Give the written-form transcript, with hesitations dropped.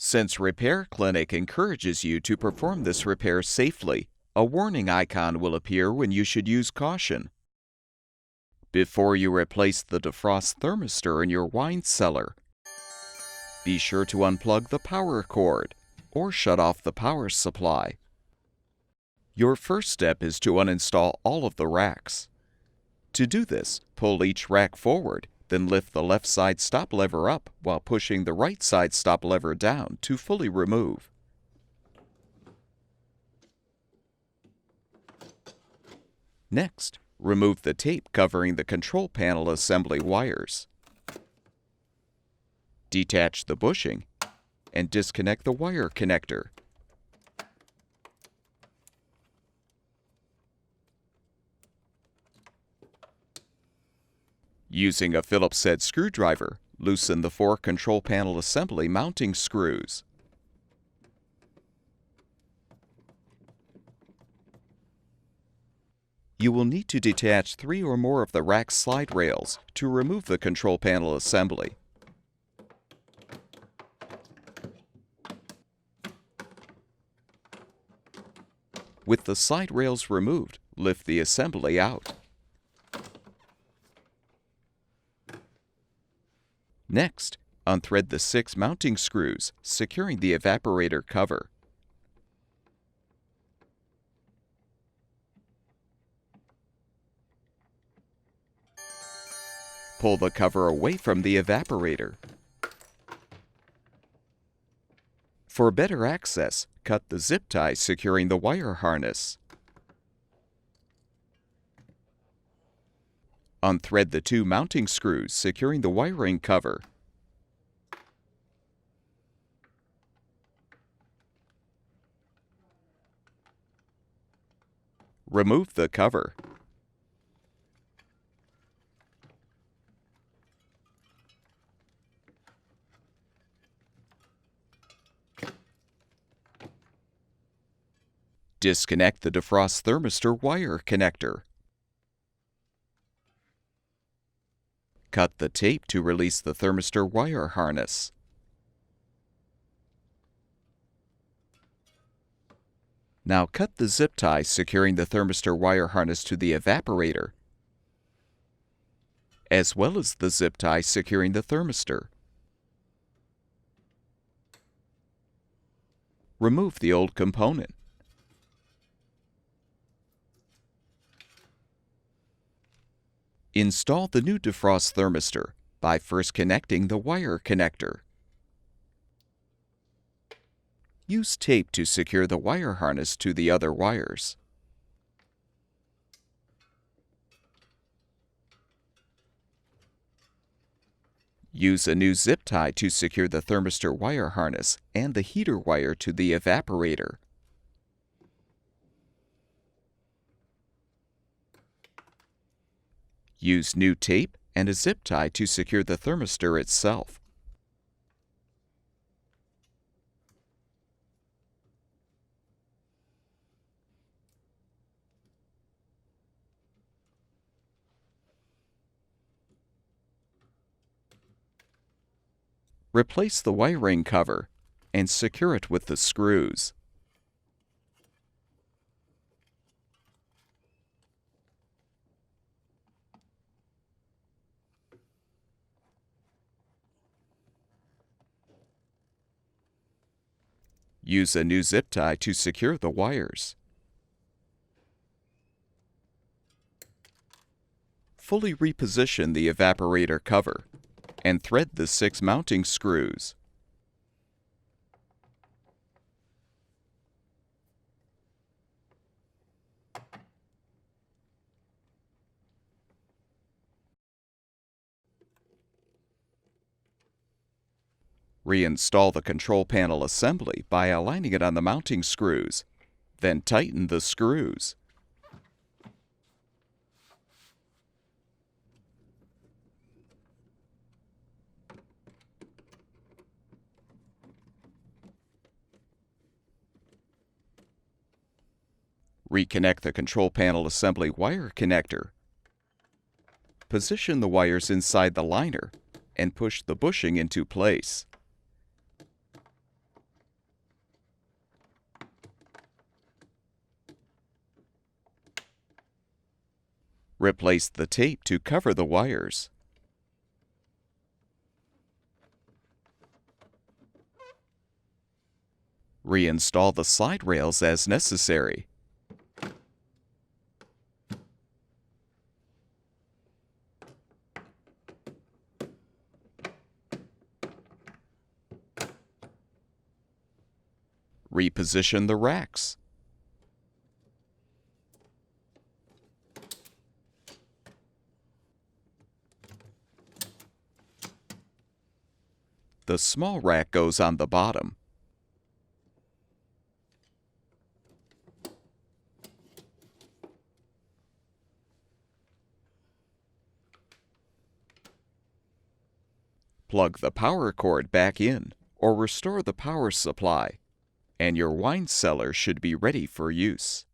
Since Repair Clinic encourages you to perform this repair safely, a warning icon will appear when you should use caution. Before you replace the defrost thermistor in your wine cellar, be sure to unplug the power cord or shut off the power supply. Your first step is to uninstall all of the racks. To do this, pull each rack forward, then lift the left side stop lever up while pushing the right side stop lever down to fully remove. Next, remove the tape covering the control panel assembly wires. Detach the bushing and disconnect the wire connector. Using a Phillips-head screwdriver, loosen the 4 control panel assembly mounting screws. You will need to detach 3 or more of the rack slide rails to remove the control panel assembly. With the slide rails removed, lift the assembly out. Next, unthread the 6 mounting screws, securing the evaporator cover. Pull the cover away from the evaporator. For better access, cut the zip tie securing the wire harness. Unthread the 2 mounting screws securing the wiring cover. Remove the cover. Disconnect the defrost thermistor wire connector. Cut the tape to release the thermistor wire harness. Now cut the zip tie securing the thermistor wire harness to the evaporator, as well as the zip tie securing the thermistor. Remove the old component. Install the new defrost thermistor by first connecting the wire connector. Use tape to secure the wire harness to the other wires. Use a new zip tie to secure the thermistor wire harness and the heater wire to the evaporator. Use new tape and a zip tie to secure the thermistor itself. Replace the wiring cover and secure it with the screws. Use a new zip tie to secure the wires. Fully reposition the evaporator cover and thread the 6 mounting screws. Reinstall the control panel assembly by aligning it on the mounting screws. Then tighten the screws. Reconnect the control panel assembly wire connector. Position the wires inside the liner and push the bushing into place. Replace the tape to cover the wires. Reinstall the slide rails as necessary. Reposition the racks. The small rack goes on the bottom. Plug the power cord back in or restore the power supply, and your wine cellar should be ready for use.